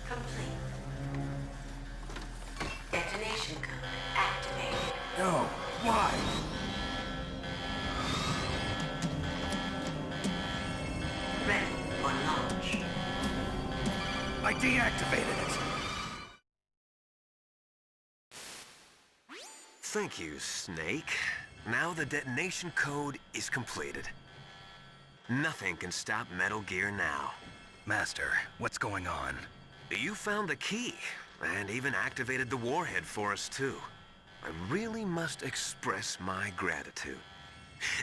complete. Detonation code activated. No, why? Ready for launch. I deactivated it. Thank you, Snake. Now the detonation code is completed. Nothing can stop Metal Gear now. Master, what's going on? You found the key, and even activated the warhead for us, too. I really must express my gratitude.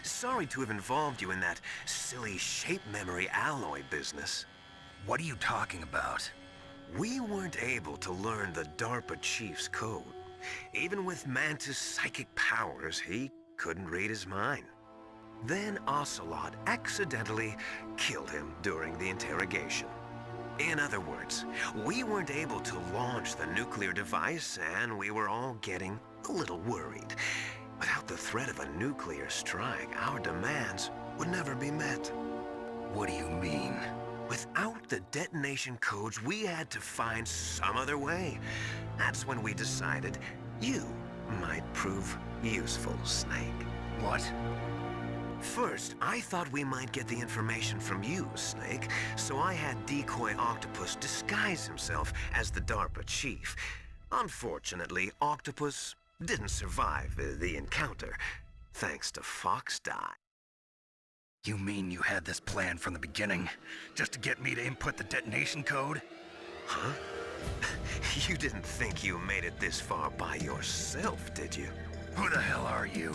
Sorry to have involved you in that silly shape memory alloy business. What are you talking about? We weren't able to learn the DARPA chief's code. Even with Mantis' psychic powers, he couldn't read his mind. Then Ocelot accidentally killed him during the interrogation. In other words, we weren't able to launch the nuclear device, and we were all getting a little worried. Without the threat of a nuclear strike, our demands would never be met. What do you mean? Without the detonation codes, we had to find some other way. That's when we decided you might prove useful, Snake. What? First, I thought we might get the information from you, Snake, so I had Decoy Octopus disguise himself as the DARPA chief. Unfortunately, Octopus didn't survive the encounter, thanks to Fox Die. You mean you had this plan from the beginning, just to get me to input the detonation code? Huh? You didn't think you made it this far by yourself, did you? Who the hell are you?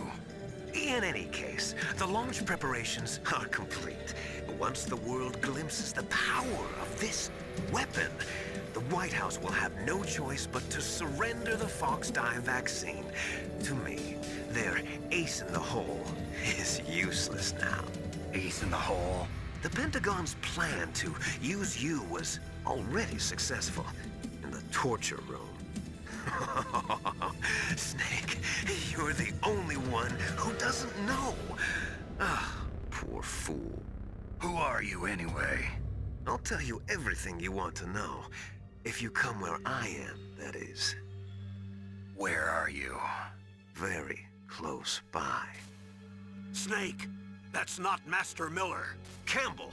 In any case, the launch preparations are complete. Once the world glimpses the power of this weapon, the White House will have no choice but to surrender the Fox Die vaccine to me. Their ace in the hole is useless now. Ace in the hole? The Pentagon's plan to use you was already successful in the torture room. Snake, you're the only one who doesn't know. Ah, poor fool. Who are you anyway? I'll tell you everything you want to know. If you come where I am, that is. Where are you? Very close by. Snake, that's not Master Miller. Campbell,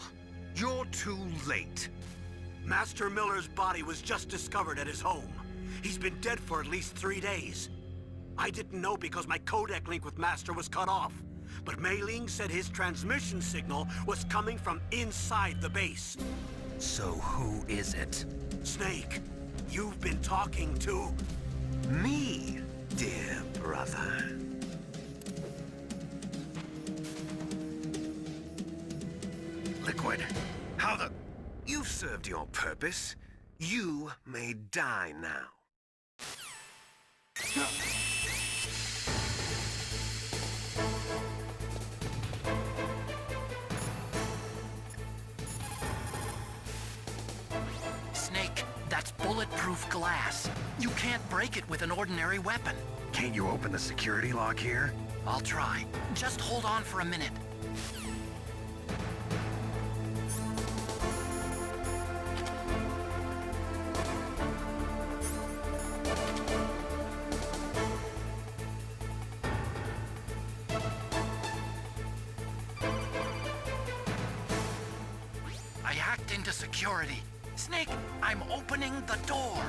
you're too late. Master Miller's body was just discovered at his home. He's been dead for at least 3 days. I didn't know because my codec link with Master was cut off. But Mei Ling said his transmission signal was coming from inside the base. So who is it? Snake, you've been talking to... Me, dear brother. Liquid, how the... You've served your purpose. You may die now. Snake, that's bulletproof glass. You can't break it with an ordinary weapon. Can't you open the security lock here? I'll try. Just hold on for a minute. I hacked into security. Snake, I'm opening the door.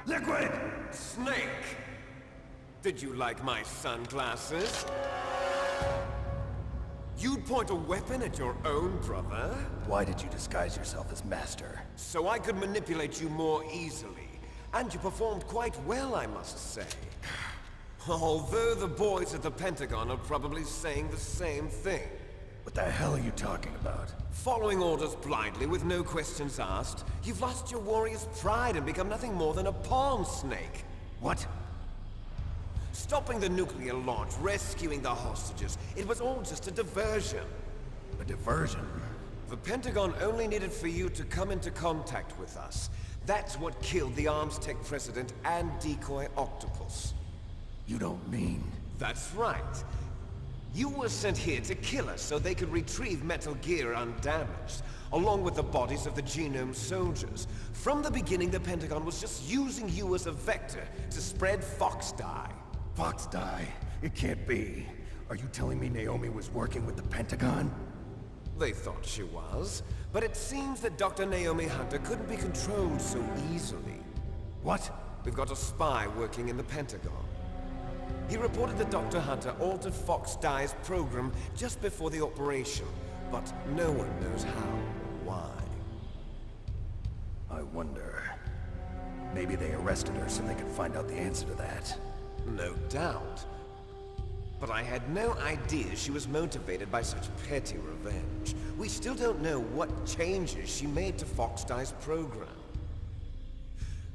Liquid! Snake! Did you like my sunglasses? You'd point a weapon at your own brother? Why did you disguise yourself as Master? So I could manipulate you more easily. And you performed quite well, I must say. Although the boys at the Pentagon are probably saying the same thing. What the hell are you talking about? Following orders blindly with no questions asked, you've lost your warrior's pride and become nothing more than a pawn, Snake. What? Stopping the nuclear launch, rescuing the hostages, it was all just a diversion. A diversion? The Pentagon only needed for you to come into contact with us. That's what killed the Arms Tech president and decoy octopus. You don't mean... That's right. You were sent here to kill us so they could retrieve Metal Gear undamaged, along with the bodies of the Genome soldiers. From the beginning, the Pentagon was just using you as a vector to spread Fox dye. Fox dye? It can't be. Are you telling me Naomi was working with the Pentagon? They thought she was, but it seems that Dr. Naomi Hunter couldn't be controlled so easily. What? We've got a spy working in the Pentagon. He reported that Dr. Hunter altered Fox Dye's program just before the operation, but no one knows how or why. I wonder... Maybe they arrested her so they could find out the answer to that. No doubt. But I had no idea she was motivated by such petty revenge. We still don't know what changes she made to Fox Dye's program.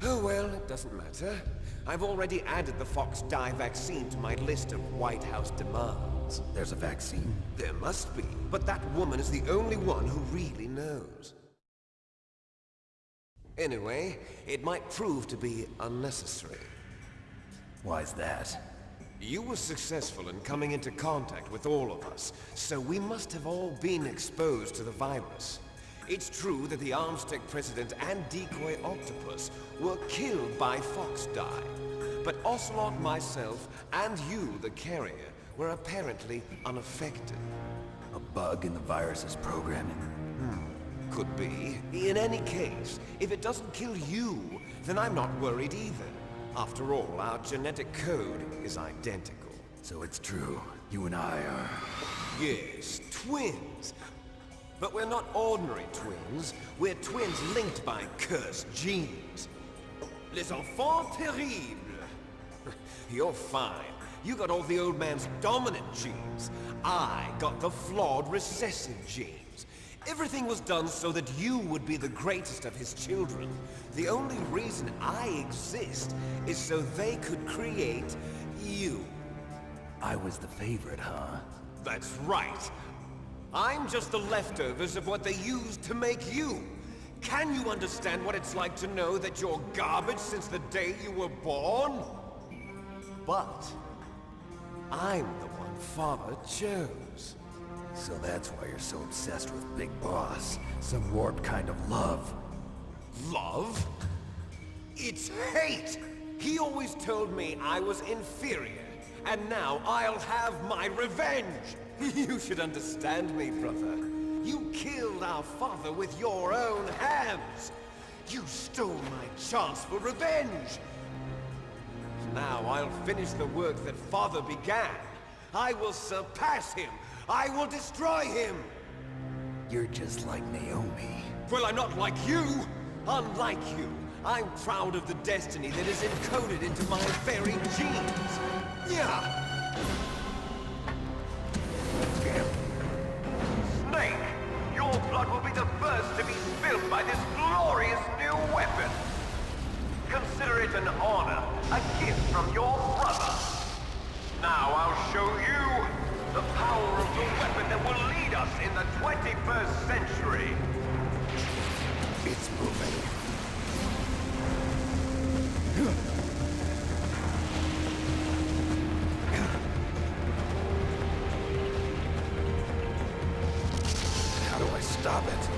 Oh well, it doesn't matter. I've already added the Fox Dye vaccine to my list of White House demands. There's a vaccine? There must be, but that woman is the only one who really knows. Anyway, it might prove to be unnecessary. Why's that? You were successful in coming into contact with all of us, so we must have all been exposed to the virus. It's true that the Arms Tech president and decoy octopus were killed by Fox Dye, but Ocelot, myself, and you, the carrier, were apparently unaffected. A bug in the virus's programming? Could be. In any case, if it doesn't kill you, then I'm not worried either. After all, our genetic code is identical. So it's true. You and I are... Yes, twins. But we're not ordinary twins. We're twins linked by cursed genes. Les enfants terribles. You're fine. You got all the old man's dominant genes. I got the flawed recessive genes. Everything was done so that you would be the greatest of his children. The only reason I exist is so they could create you. I was the favorite, huh? That's right. I'm just the leftovers of what they used to make you. Can you understand what it's like to know that you're garbage since the day you were born? But I'm the one Father chose. So that's why you're so obsessed with Big Boss. Some warped kind of love. Love? It's hate! He always told me I was inferior, and now I'll have my revenge! You should understand me, brother. You killed our father with your own hands! You stole my chance for revenge! Now I'll finish the work that Father began. I will surpass him! I will destroy him! You're just like Naomi. Well, I'm not like you! Unlike you, I'm proud of the destiny that is encoded into my very genes! Yeah! Snake, your blood will be the first to be spilled by this glorious new weapon. Consider it an honor, a gift from your brother. Now I'll show you the power of the weapon that will lead us in the 21st century. It's moving. How do I stop it?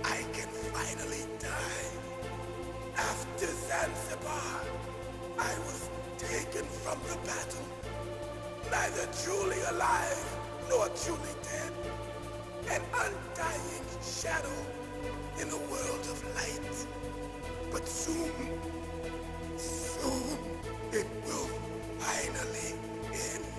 I can finally die. After Zanzibar, I was taken from the battle, neither truly alive nor truly dead. An undying shadow in a world of light. But soon, it will finally end.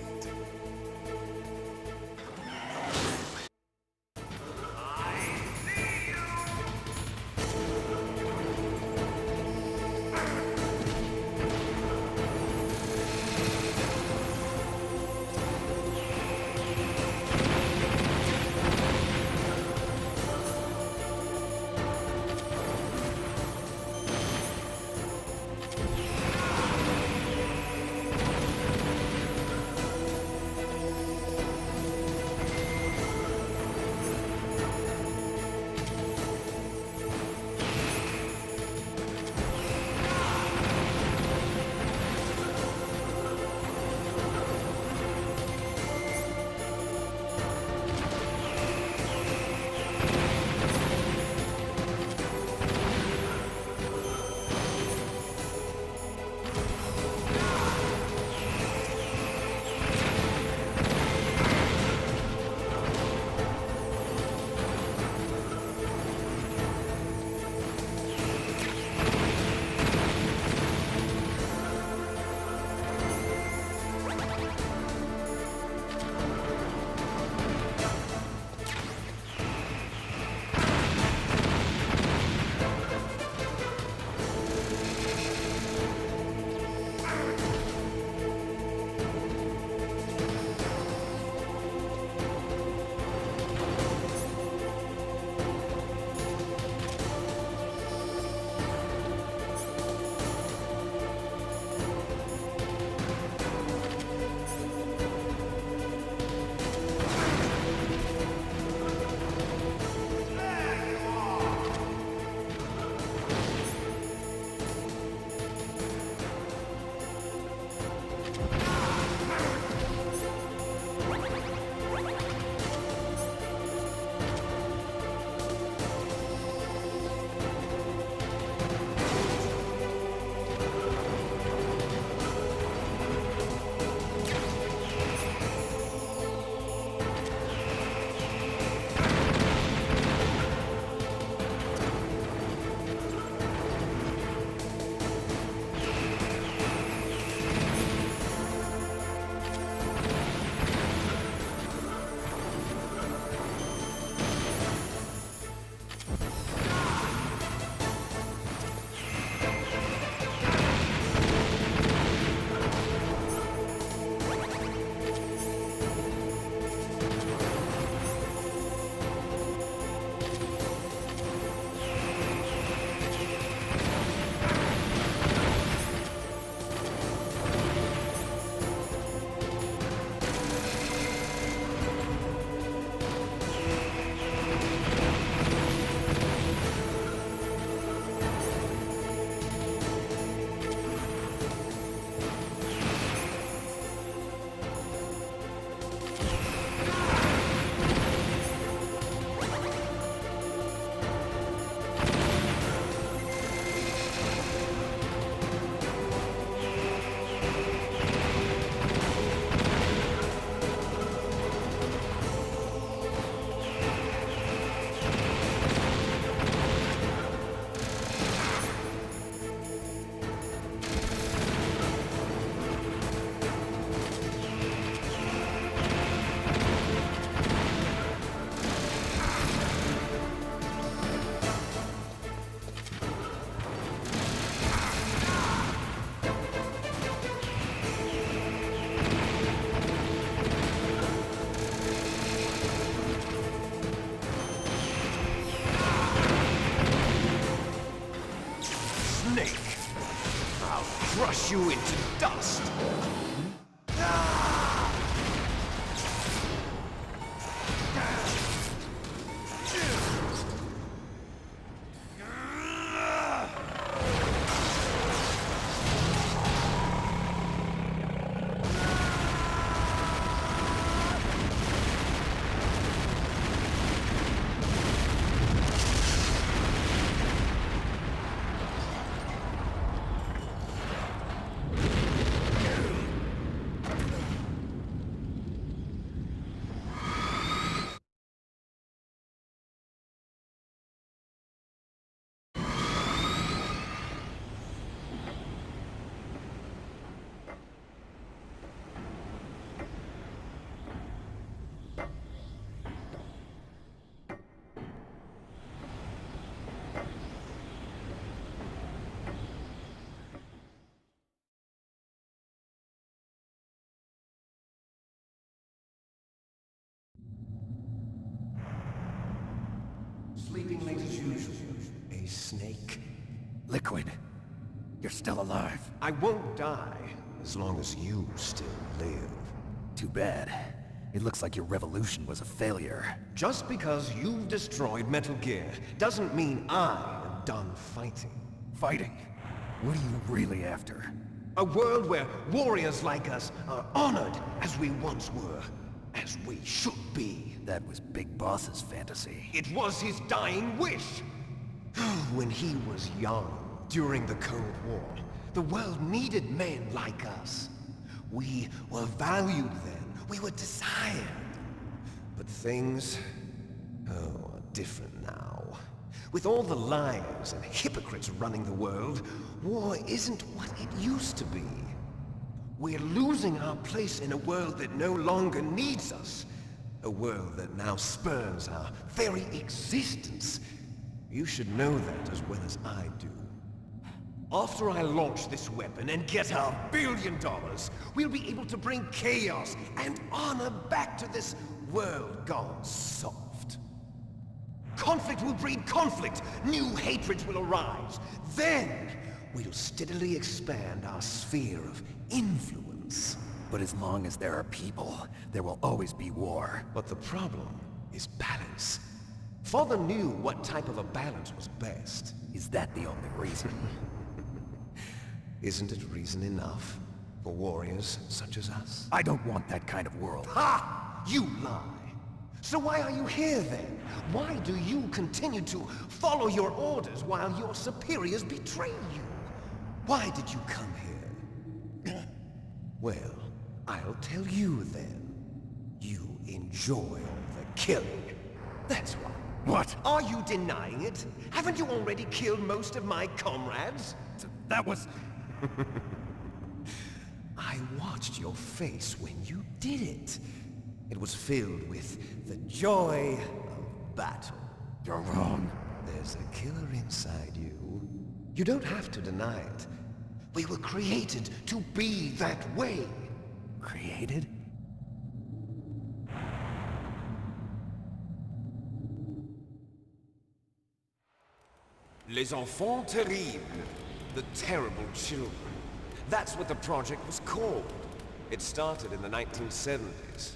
crush you into dust. Sleeping late as usual. A snake. Liquid, you're still alive. I won't die as long as you still live. Too bad. It looks like your revolution was a failure. Just because you've destroyed Metal Gear doesn't mean I am done fighting. Fighting? What are you really after? A world where warriors like us are honored as we once were, as we should be. That was Big Boss's fantasy. It was his dying wish. When he was young, during the Cold War, the world needed men like us. We were valued then. We were desired. But things, are different now. With all the liars and hypocrites running the world, war isn't what it used to be. We're losing our place in a world that no longer needs us. A world that now spurns our very existence. You should know that as well as I do. After I launch this weapon and get our $1 billion, we'll be able to bring chaos and honor back to this world gone soft. Conflict will breed conflict. New hatreds will arise. Then, we'll steadily expand our sphere of influence. But as long as there are people, there will always be war. But the problem is balance. Father knew what type of a balance was best. Is that the only reason? Isn't it reason enough for warriors such as us? I don't want that kind of world. Ha! You lie! So why are you here then? Why do you continue to follow your orders while your superiors betray you? Why did you come here? Well, I'll tell you then. You enjoy all the killing. That's why. What? Are you denying it? Haven't you already killed most of my comrades? That was... I watched your face when you did it. It was filled with the joy of battle. You're wrong. There's a killer inside you. You don't have to deny it. We were created to be that way. Created? Les enfants terribles. The terrible children. That's what the project was called. It started in the 1970s.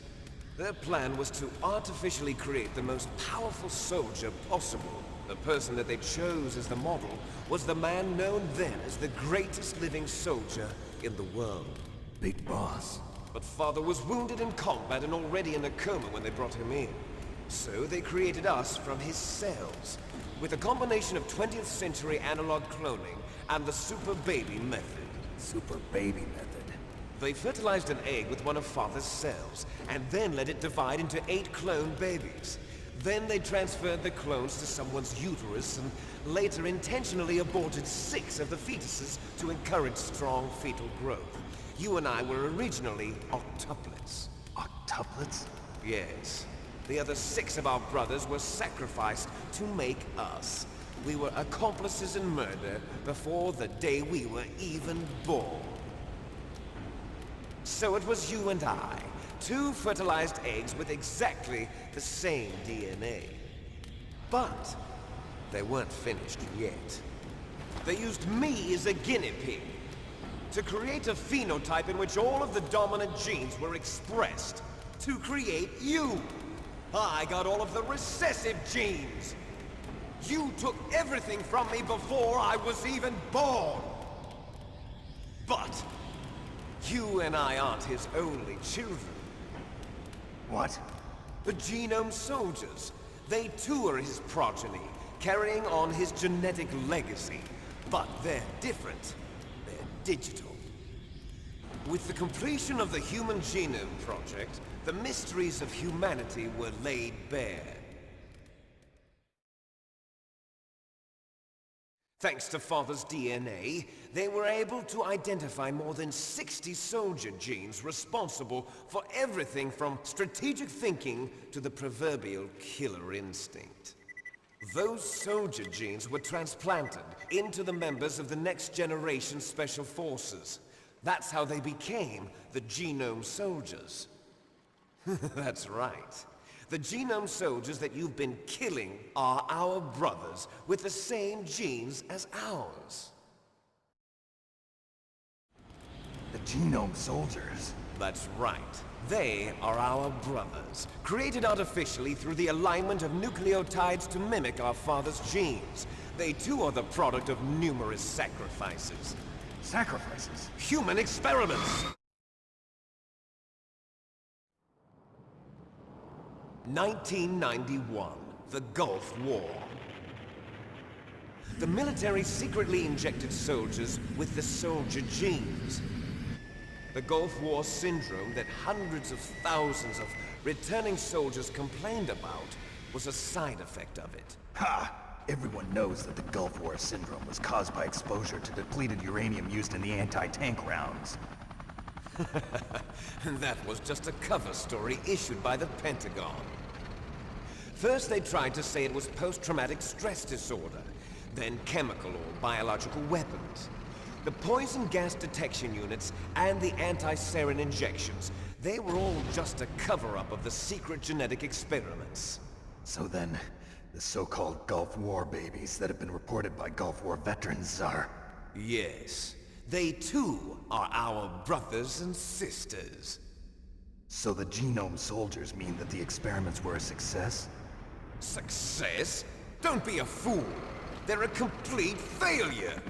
Their plan was to artificially create the most powerful soldier possible. The person that they chose as the model was the man known then as the greatest living soldier in the world. Big Boss. But Father was wounded in combat and already in a coma when they brought him in. So they created us from his cells, with a combination of 20th century analog cloning and the super baby method. Super baby method. They fertilized an egg with one of Father's cells, and then let it divide into 8 clone babies. Then they transferred the clones to someone's uterus, and later intentionally aborted 6 of the fetuses to encourage strong fetal growth. You and I were originally octuplets. Octuplets? Yes. The other 6 of our brothers were sacrificed to make us. We were accomplices in murder before the day we were even born. So it was you and I, 2 fertilized eggs with exactly the same DNA. But they weren't finished yet. They used me as a guinea pig to create a phenotype in which all of the dominant genes were expressed. To create you. I got all of the recessive genes. You took everything from me before I was even born. But you and I aren't his only children. What? The Genome Soldiers. They too are his progeny, carrying on his genetic legacy. But they're different. They're digital. With the completion of the Human Genome Project, the mysteries of humanity were laid bare. Thanks to Father's DNA, they were able to identify more than 60 soldier genes responsible for everything from strategic thinking to the proverbial killer instinct. Those soldier genes were transplanted into the members of the next generation Special Forces. That's how they became the Genome Soldiers. That's right. The genome soldiers that you've been killing are our brothers with the same genes as ours. The genome soldiers? That's right. They are our brothers, created artificially through the alignment of nucleotides to mimic our father's genes. They too are the product of numerous sacrifices. Sacrifices? Human experiments! 1991, the Gulf War. The military secretly injected soldiers with the soldier genes. The Gulf War syndrome that hundreds of thousands of returning soldiers complained about was a side effect of it. Ha! Everyone knows that the Gulf War syndrome was caused by exposure to depleted uranium used in the anti-tank rounds. That was just a cover story issued by the Pentagon. First they tried to say it was post-traumatic stress disorder, then chemical or biological weapons. The poison gas detection units and the anti-sarin injections, they were all just a cover-up of the secret genetic experiments. So then, the so-called Gulf War babies that have been reported by Gulf War veterans are... Yes, they too are our brothers and sisters. So the genome soldiers mean that the experiments were a success? Success? Don't be a fool! They're a complete failure!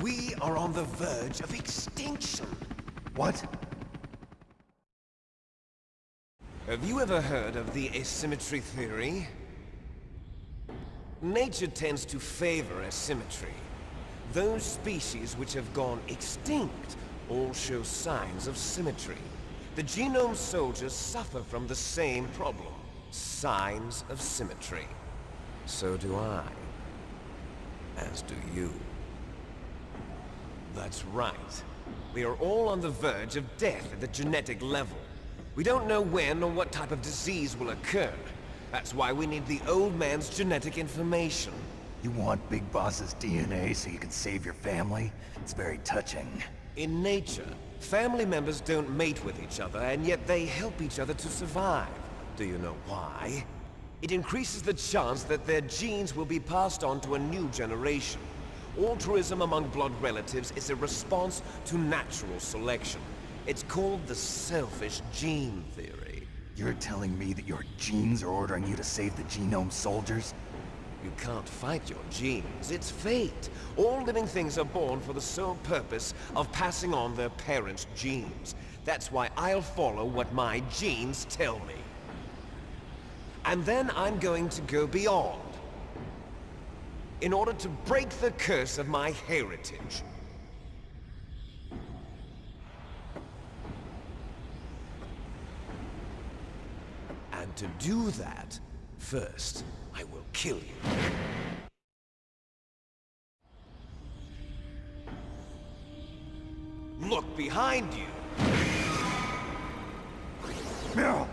We are on the verge of extinction. What? Have you ever heard of the asymmetry theory? Nature tends to favor asymmetry. Those species which have gone extinct all show signs of symmetry. The genome soldiers suffer from the same problem. Signs of symmetry. So do I. As do you. That's right. We are all on the verge of death at the genetic level. We don't know when or what type of disease will occur. That's why we need the old man's genetic information. You want Big Boss's DNA so you can save your family? It's very touching. In nature, family members don't mate with each other, and yet they help each other to survive. Do you know why? It increases the chance that their genes will be passed on to a new generation. Altruism among blood relatives is a response to natural selection. It's called the selfish gene theory. You're telling me that your genes are ordering you to save the genome soldiers? You can't fight your genes. It's fate. All living things are born for the sole purpose of passing on their parents' genes. That's why I'll follow what my genes tell me. And then I'm going to go beyond. In order to break the curse of my heritage. And to do that, first, I will kill you. Look behind you! Meryl!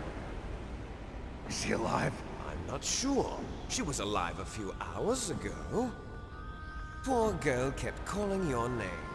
Is she alive? I'm not sure. She was alive a few hours ago. Poor girl kept calling your name.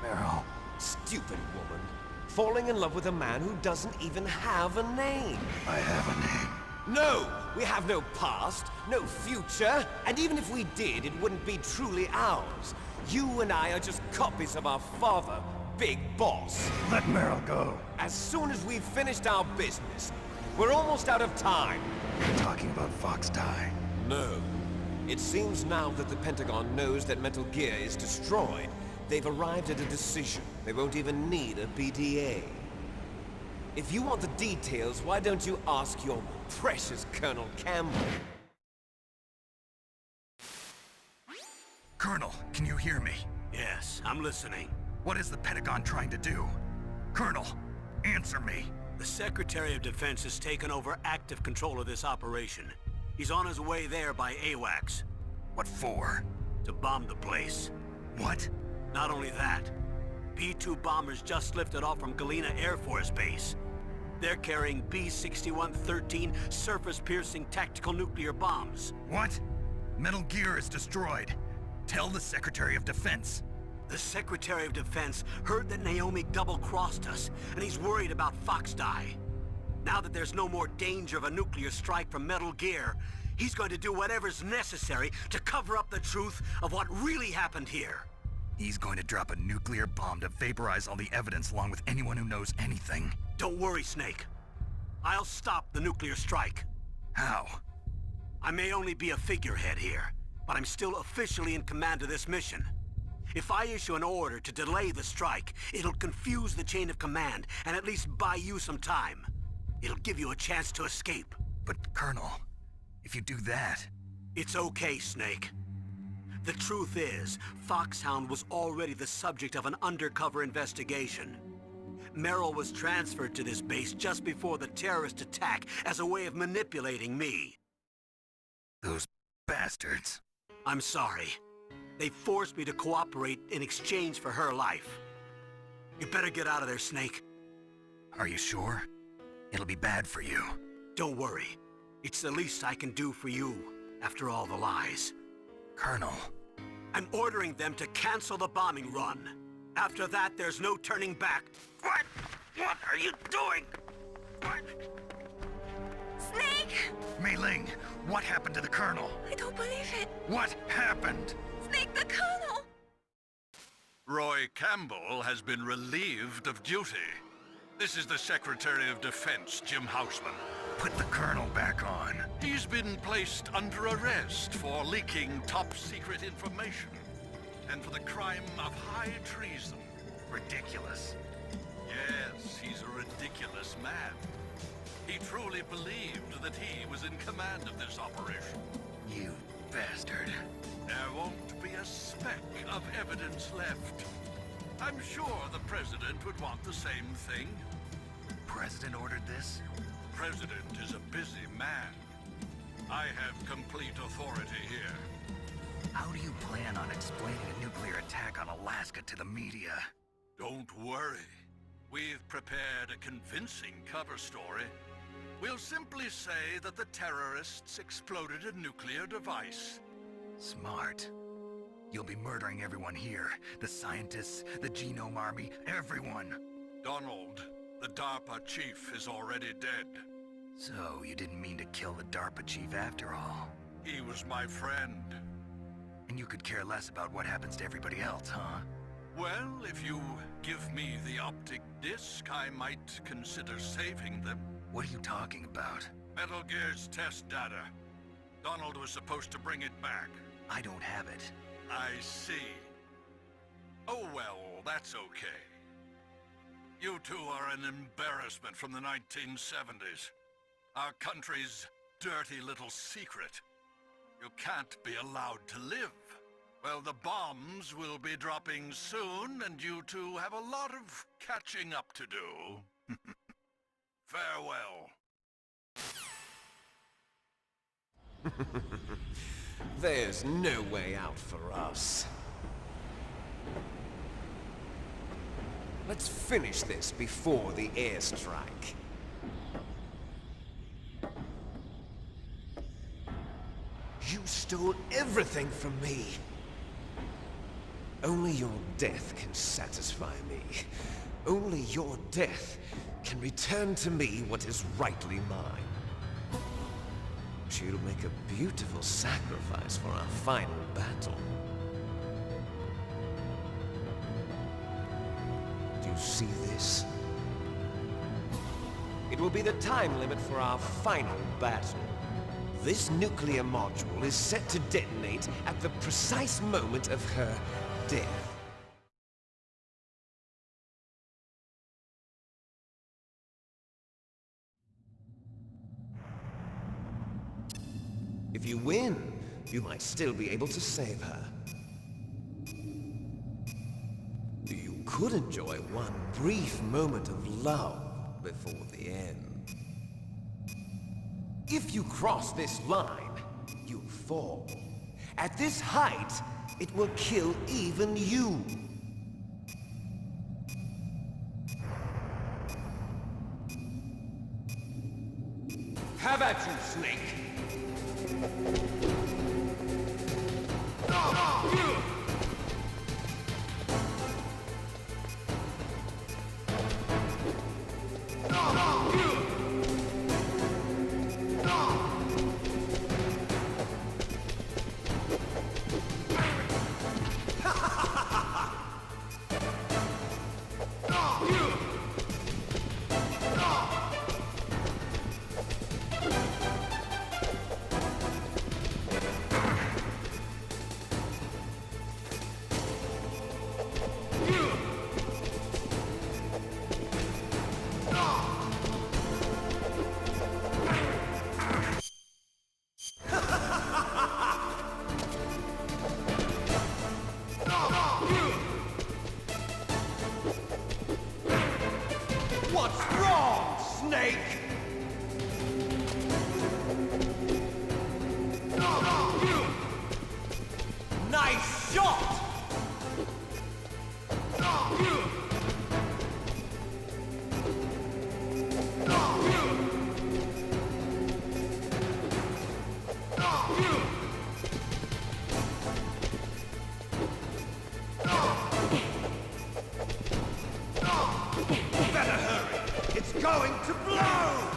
Meryl. Stupid woman. Falling in love with a man who doesn't even have a name. I have a name. No! We have no past, no future, and even if we did, it wouldn't be truly ours. You and I are just copies of our father, Big Boss. Let Meryl go. As soon as we've finished our business, we're almost out of time. You're talking about Fox Die. No. It seems now that the Pentagon knows that Metal Gear is destroyed. They've arrived at a decision. They won't even need a BDA. If you want the details, why don't you ask your precious Colonel Campbell? Colonel, can you hear me? Yes, I'm listening. What is the Pentagon trying to do? Colonel, answer me. The Secretary of Defense has taken over active control of this operation. He's on his way there by AWACS. What for? To bomb the place. What? Not only that, P-2 bombers just lifted off from Galena Air Force Base. They're carrying B-6113 surface-piercing tactical nuclear bombs. What? Metal Gear is destroyed. Tell the Secretary of Defense. The Secretary of Defense heard that Naomi double-crossed us, and he's worried about Fox Die. Now that there's no more danger of a nuclear strike from Metal Gear, he's going to do whatever's necessary to cover up the truth of what really happened here. He's going to drop a nuclear bomb to vaporize all the evidence along with anyone who knows anything. Don't worry, Snake. I'll stop the nuclear strike. How? I may only be a figurehead here, but I'm still officially in command of this mission. If I issue an order to delay the strike, it'll confuse the chain of command and at least buy you some time. It'll give you a chance to escape. But, Colonel, if you do that... It's okay, Snake. The truth is, Foxhound was already the subject of an undercover investigation. Merrill was transferred to this base just before the terrorist attack as a way of manipulating me. Those bastards. I'm sorry. They forced me to cooperate in exchange for her life. You better get out of there, Snake. Are you sure? It'll be bad for you. Don't worry. It's the least I can do for you, after all the lies. Colonel. I'm ordering them to cancel the bombing run. After that, there's no turning back. What? What are you doing? What? Snake! Mei Ling, what happened to the Colonel? I don't believe it. What happened? Snake, the Colonel! Roy Campbell has been relieved of duty. This is the Secretary of Defense, Jim Houseman. Put the Colonel back on. He's been placed under arrest for leaking top-secret information and for the crime of high treason. Ridiculous. Yes, he's a ridiculous man. He truly believed that he was in command of this operation. You bastard. There won't be a speck of evidence left. I'm sure the President would want the same thing. President ordered this? President is a busy man. I have complete authority here. How do you plan on explaining a nuclear attack on Alaska to the media? Don't worry. We've prepared a convincing cover story. We'll simply say that the terrorists exploded a nuclear device. Smart. You'll be murdering everyone here. The scientists, the Genome Army, everyone. Donald, the DARPA chief, is already dead. So, you didn't mean to kill the DARPA chief after all? He was my friend. And you could care less about what happens to everybody else, huh? Well, if you give me the optic disc, I might consider saving them. What are you talking about? Metal Gear's test data. Donald was supposed to bring it back. I don't have it. I see. Oh well, that's okay. You two are an embarrassment from the 1970s. Our country's dirty little secret. You can't be allowed to live. Well, the bombs will be dropping soon, and you two have a lot of catching up to do. Farewell. There's no way out for us. Let's finish this before the airstrike. You stole everything from me. Only your death can satisfy me. Only your death can return to me what is rightly mine. She'll make a beautiful sacrifice for our final battle. Do you see this? It will be the time limit for our final battle. This nuclear module is set to detonate at the precise moment of her death. If you win, you might still be able to save her. You could enjoy one brief moment of love before the end. If you cross this line, you fall. At this height, it will kill even you. Have at you, Snake! shot! Better hurry! It's going to blow!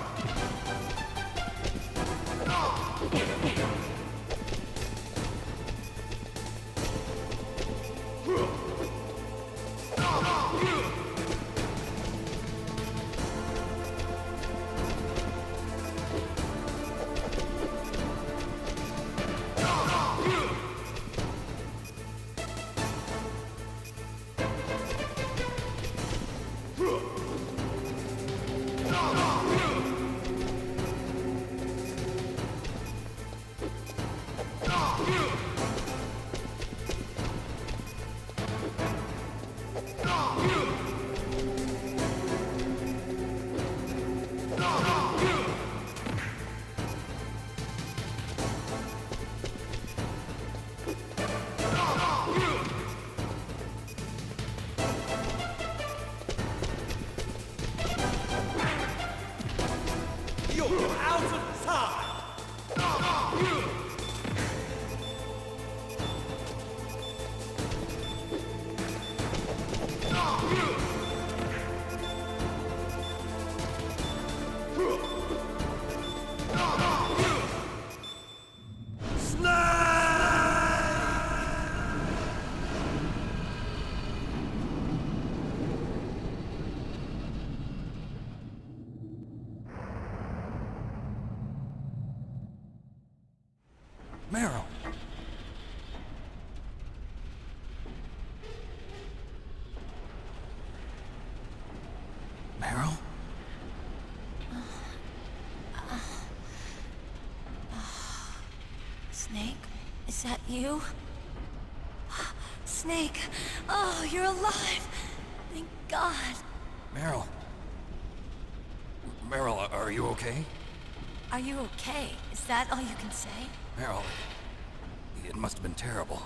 You're out of time! Meryl! Meryl? Snake, is that you? Snake, oh, you're alive! Thank God. Meryl? Meryl, are you okay? Are you okay? Is that all you can say? Meryl, it must have been terrible.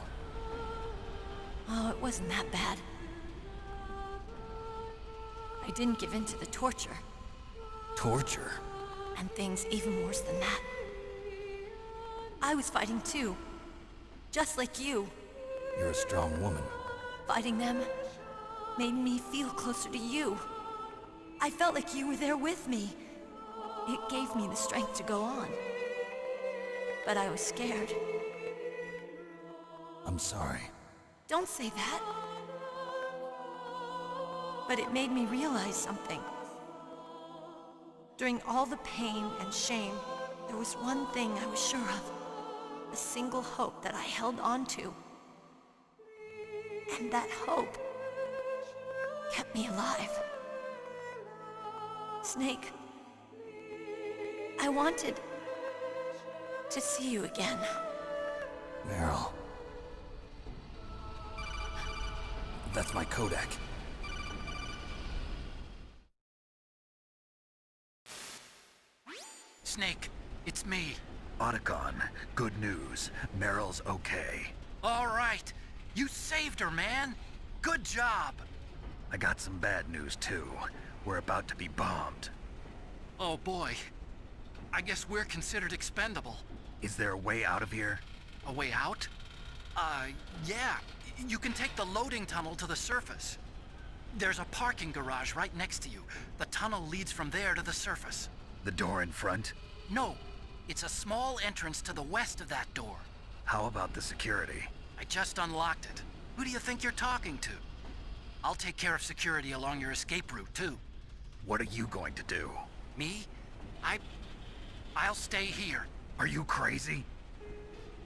Oh, it wasn't that bad. I didn't give in to the torture. Torture? And things even worse than that. I was fighting too. Just like you. You're a strong woman. Fighting them made me feel closer to you. I felt like you were there with me. It gave me the strength to go on. But I was scared. I'm sorry. Don't say that. But it made me realize something. During all the pain and shame, there was one thing I was sure of. A single hope that I held on to. And that hope kept me alive. Snake, I wanted to see you again. Meryl. That's my Kodak. Snake, it's me. Otacon, good news. Meryl's okay. All right. You saved her, man. Good job. I got some bad news, too. We're about to be bombed. Oh, boy. I guess we're considered expendable. Is there a way out of here? A way out? Yeah. You can take the loading tunnel to the surface. There's a parking garage right next to you. The tunnel leads from there to the surface. The door in front? No. It's a small entrance to the west of that door. How about the security? I just unlocked it. Who do you think you're talking to? I'll take care of security along your escape route, too. What are you going to do? Me? I'll stay here. Are you crazy?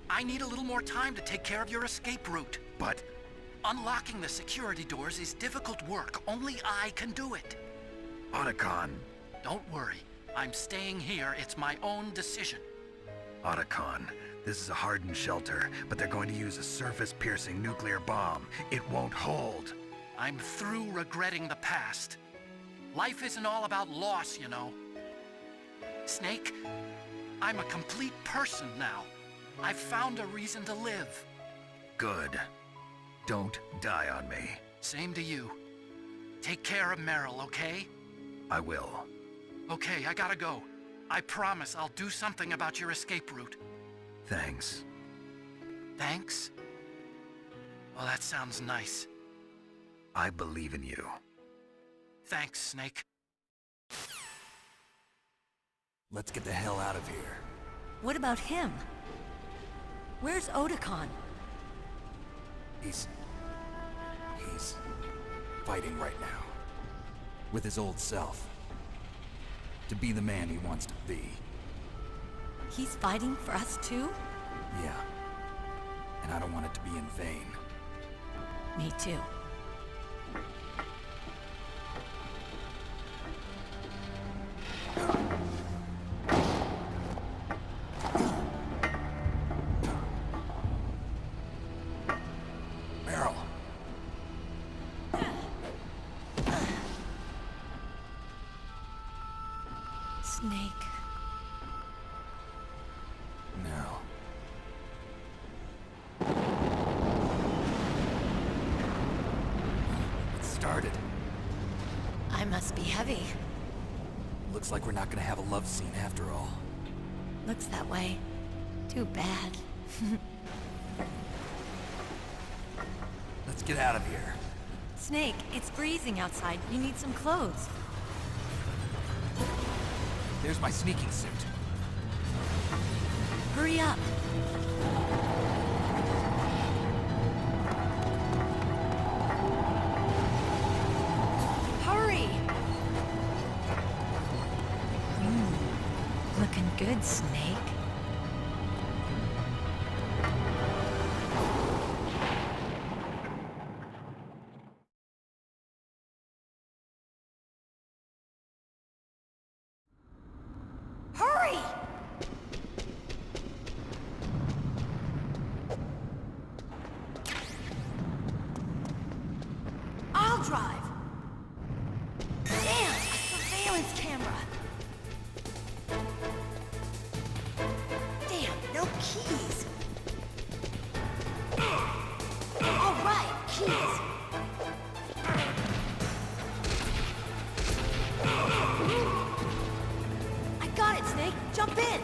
I need a little more time to take care of your escape route. But... Unlocking the security doors is difficult work. Only I can do it. Otacon. Don't worry. I'm staying here. It's my own decision. Otacon, this is a hardened shelter, but they're going to use a surface-piercing nuclear bomb. It won't hold. I'm through regretting the past. Life isn't all about loss, you know. Snake, I'm a complete person now. I've found a reason to live. Good. Don't die on me. Same to you. Take care of Meryl, okay? I will. Okay, I gotta go. I promise I'll do something about your escape route. Thanks. Thanks? Well, that sounds nice. I believe in you. Thanks, Snake. Let's get the hell out of here. What about him? Where's Otakon? He's fighting right now. With his old self. To be the man he wants to be. He's fighting for us too? Yeah. And I don't want it to be in vain. Me too. Meryl. Snake. Meryl. It started. I must be heavy. Looks like we're not gonna have a love scene after all. Looks that way. Too bad. Let's get out of here. Snake, it's freezing outside. You need some clothes. There's my sneaking suit. Hurry up. Hurry! Looking good, Snake. Hurry! I'll drive. Damn, a surveillance camera. Damn, no keys. All right, keys. I got it, Snake. Jump in.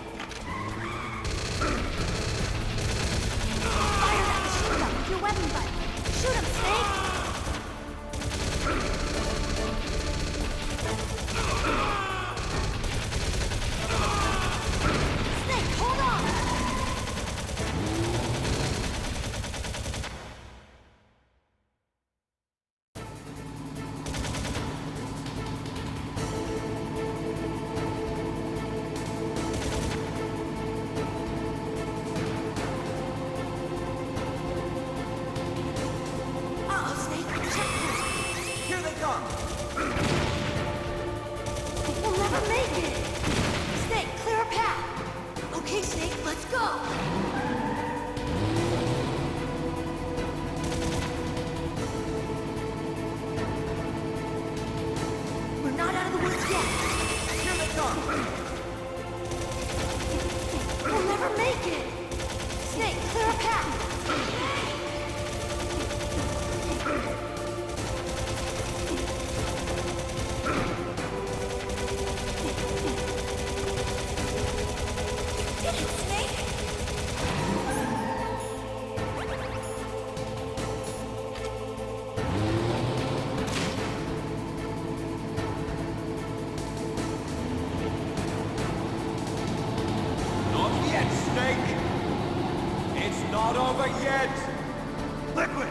Fire that machine gun with your weapon butt. Shoot him, Snake. Snake, hold on. Uh-oh, Snake. Checkpoint. Here they come! We'll never make it! Snake, clear a path! Okay, Snake, let's go! We're not out of the woods yet! Here they come! We'll never make it! Snake, clear a path! Did it, Snake? Not yet, Snake! It's not over yet! Liquid!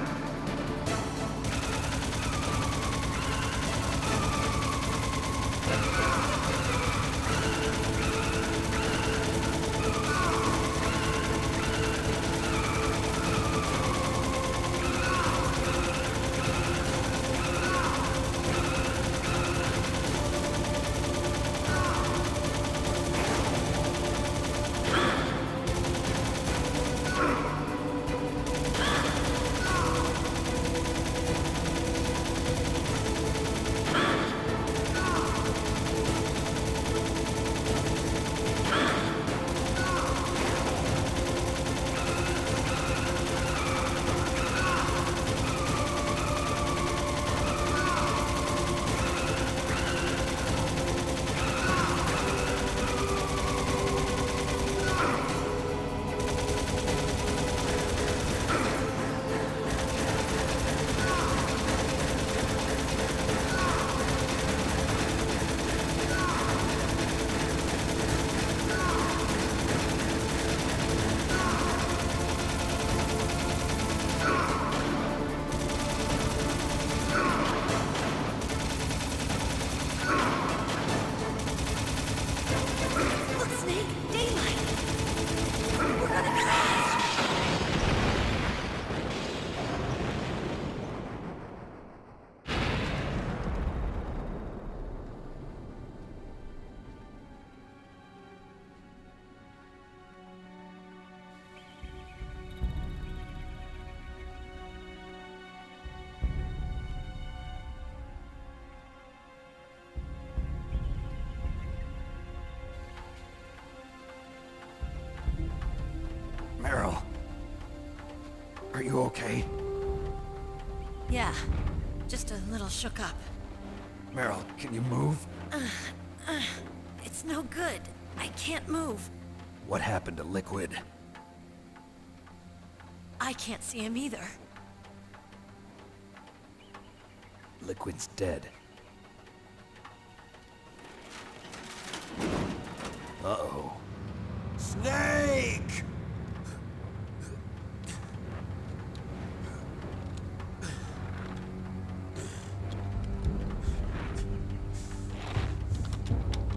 Are you okay? Yeah, just a little shook up. Meryl, can you move? It's no good. I can't move. What happened to Liquid? I can't see him either. Liquid's dead. Uh-oh. Snake!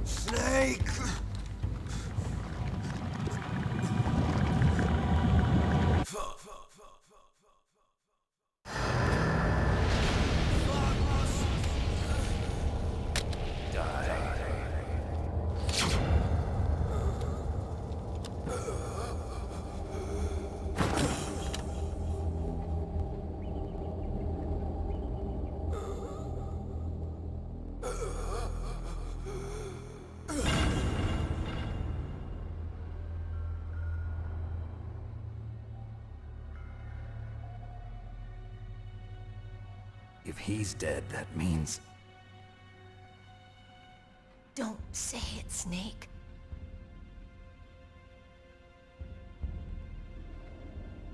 Snake! If he's dead, that means... Don't say it, Snake.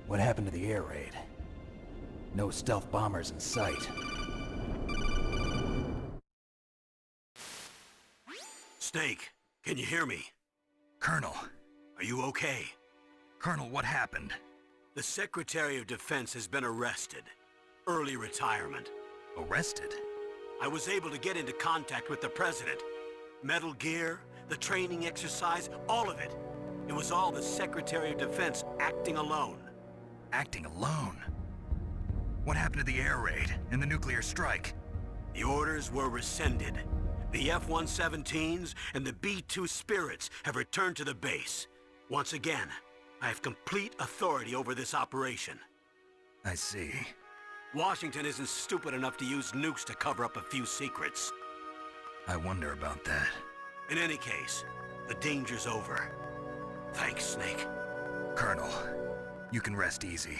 What happened to the air raid? No stealth bombers in sight. Snake, can you hear me? Colonel. Are you okay? Colonel, what happened? The Secretary of Defense has been arrested. Early retirement. Arrested? I was able to get into contact with the President. Metal Gear, the training exercise, all of it. It was all the Secretary of Defense acting alone. Acting alone? What happened to the air raid and the nuclear strike? The orders were rescinded. The F-117s and the B-2 Spirits have returned to the base. Once again, I have complete authority over this operation. I see. Washington isn't stupid enough to use nukes to cover up a few secrets. I wonder about that. In any case, the danger's over. Thanks, Snake. Colonel, you can rest easy.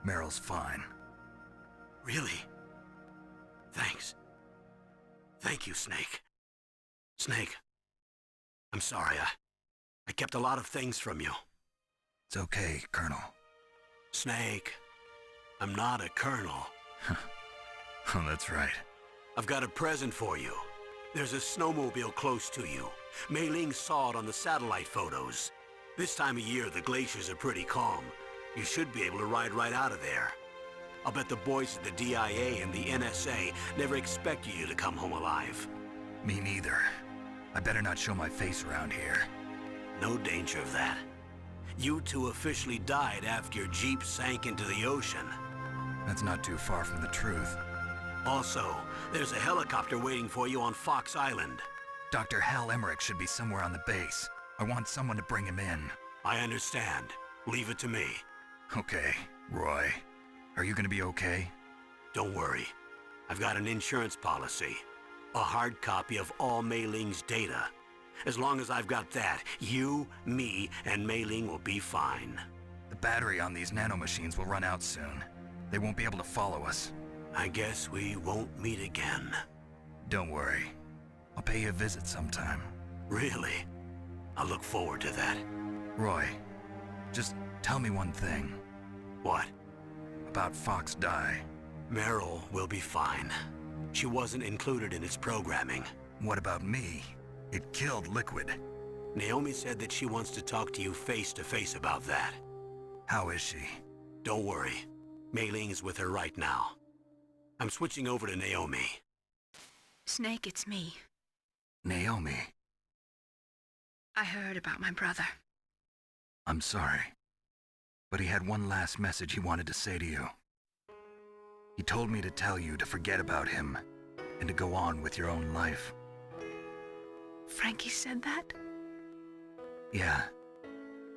Meryl's fine. Really? Thanks. Thank you, Snake. Snake, I'm sorry. I kept a lot of things from you. It's okay, Colonel. Snake, I'm not a colonel. Oh, that's right. I've got a present for you. There's a snowmobile close to you. Mei Ling saw it on the satellite photos. This time of year, the glaciers are pretty calm. You should be able to ride right out of there. I'll bet the boys at the DIA and the NSA never expected you to come home alive. Me neither. I better not show my face around here. No danger of that. You two officially died after your Jeep sank into the ocean. That's not too far from the truth. Also, there's a helicopter waiting for you on Fox Island. Dr. Hal Emmerich should be somewhere on the base. I want someone to bring him in. I understand. Leave it to me. Okay, Roy. Are you gonna be okay? Don't worry. I've got an insurance policy. A hard copy of all Mei Ling's data. As long as I've got that, you, me, and Mei Ling will be fine. The battery on these nanomachines will run out soon. They won't be able to follow us. I guess we won't meet again. Don't worry. I'll pay you a visit sometime. Really? I look forward to that. Roy, just tell me one thing. What? About Fox Die. Meryl will be fine. She wasn't included in its programming. What about me? It killed Liquid. Naomi said that she wants to talk to you face to face about that. How is she? Don't worry. Mei Ling is with her right now. I'm switching over to Naomi. Snake, it's me. Naomi. I heard about my brother. I'm sorry. But he had one last message he wanted to say to you. He told me to tell you to forget about him and to go on with your own life. Frankie said that? Yeah.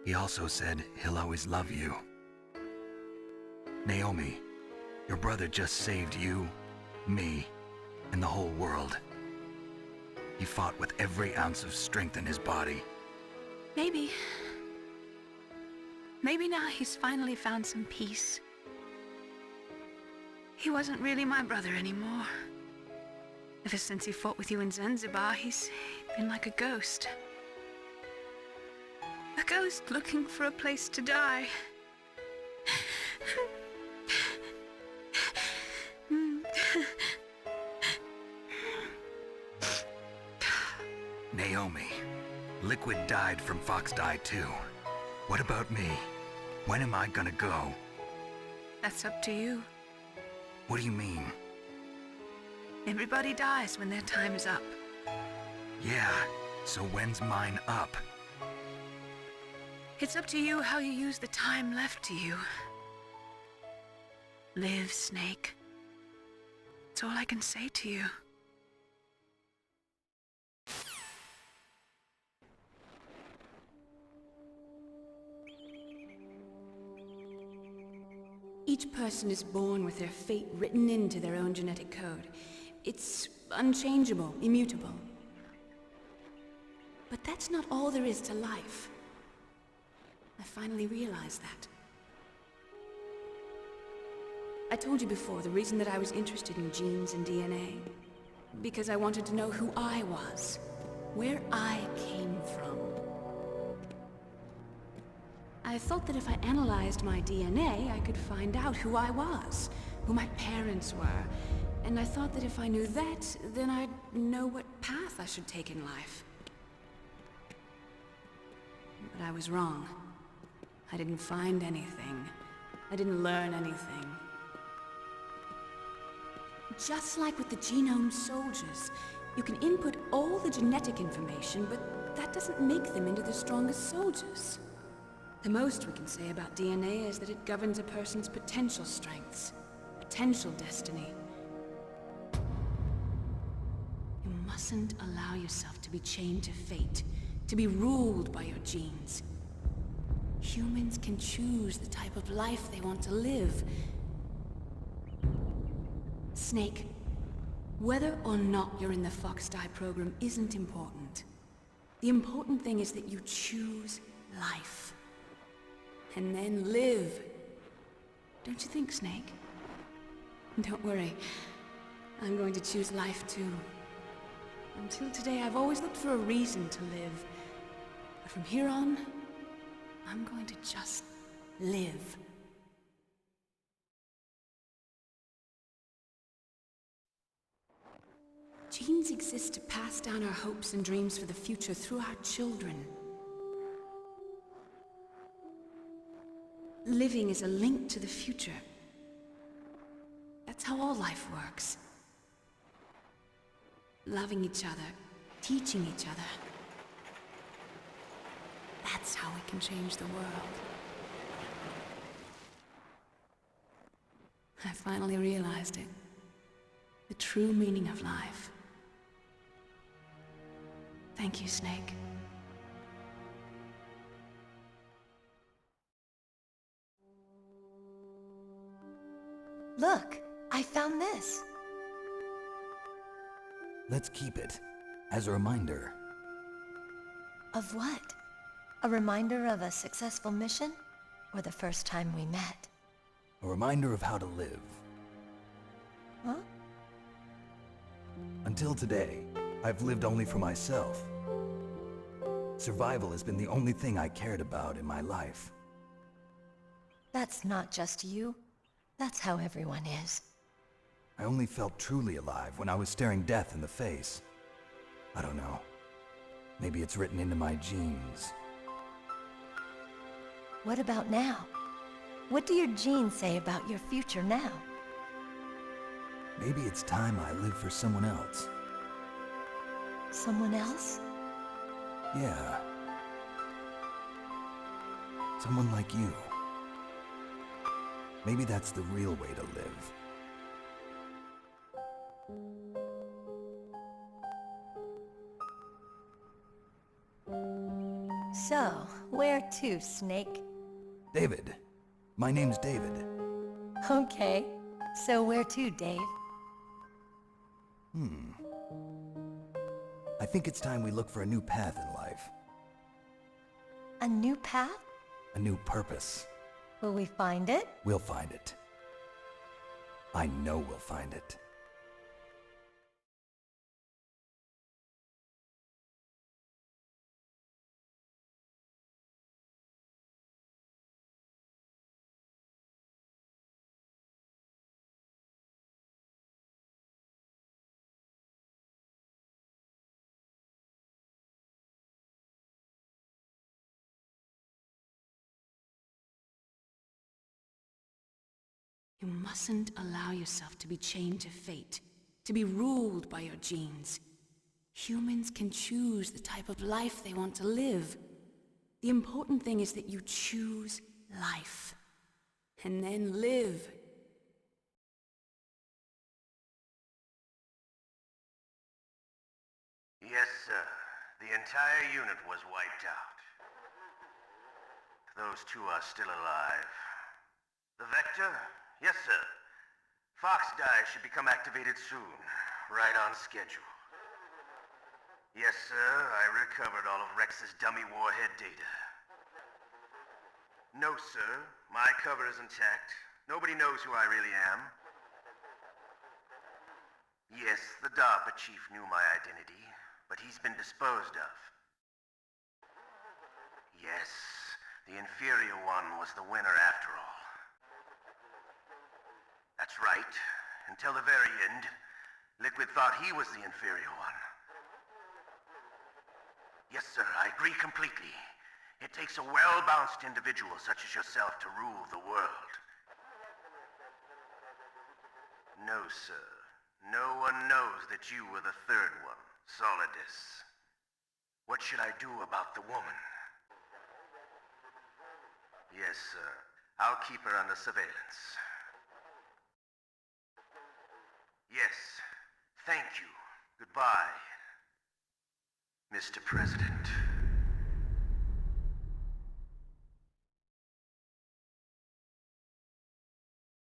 He also said he'll always love you. Naomi, your brother just saved you, me, and the whole world. He fought with every ounce of strength in his body. Maybe. Maybe now he's finally found some peace. He wasn't really my brother anymore. Ever since he fought with you in Zanzibar, he's been like a ghost. A ghost looking for a place to die. Naomi, Liquid died from Fox Die too. What about me? When am I gonna go? That's up to you. What do you mean? Everybody dies when their time is up. Yeah, so when's mine up? It's up to you how you use the time left to you. Live, Snake. That's all I can say to you. Each person is born with their fate written into their own genetic code. It's unchangeable, immutable. But that's not all there is to life. I finally realized that. I told you before the reason that I was interested in genes and DNA. Because I wanted to know who I was, where I came from. I thought that if I analyzed my DNA, I could find out who I was, who my parents were, and I thought that if I knew that, then I'd know what path I should take in life. But I was wrong. I didn't find anything. I didn't learn anything. Just like with the genome soldiers, you can input all the genetic information, but that doesn't make them into the strongest soldiers. The most we can say about DNA is that it governs a person's potential strengths, potential destiny. You mustn't allow yourself to be chained to fate, to be ruled by your genes. Humans can choose the type of life they want to live. Snake, whether or not you're in the Fox Die program isn't important. The important thing is that you choose life. And then live. Don't you think, Snake? Don't worry. I'm going to choose life too. Until today, I've always looked for a reason to live. But from here on, I'm going to just live. Genes exist to pass down our hopes and dreams for the future through our children. Living is a link to the future. That's how all life works. Loving each other, teaching each other. That's how we can change the world. I finally realized it. The true meaning of life. Thank you, Snake. Look, I found this. Let's keep it, as a reminder. Of what? A reminder of a successful mission? Or the first time we met? A reminder of how to live. Huh? Until today, I've lived only for myself. Survival has been the only thing I cared about in my life. That's not just you. That's how everyone is. I only felt truly alive when I was staring death in the face. I don't know. Maybe it's written into my genes. What about now? What do your genes say about your future now? Maybe it's time I live for someone else. Someone else? Yeah. Someone like you. Maybe that's the real way to live. So, where to, Snake? David. My name's David. Okay. So where to, Dave? I think it's time we look for a new path in life. A new path? A new purpose. Will we find it? We'll find it. I know we'll find it. You mustn't allow yourself to be chained to fate, to be ruled by your genes. Humans can choose the type of life they want to live. The important thing is that you choose life, and then live. Yes, sir. The entire unit was wiped out. Those two are still alive. The Vector? Yes, sir. Fox Die should become activated soon. Right on schedule. Yes, sir. I recovered all of Rex's dummy warhead data. No, sir. My cover is intact. Nobody knows who I really am. Yes, the DARPA chief knew my identity, but he's been disposed of. Yes, the inferior one was the winner after all. That's right. Until the very end, Liquid thought he was the inferior one. Yes, sir, I agree completely. It takes a well-balanced individual such as yourself to rule the world. No, sir. No one knows that you were the third one, Solidus. What should I do about the woman? Yes, sir. I'll keep her under surveillance. Yes. Thank you. Goodbye, Mr. President.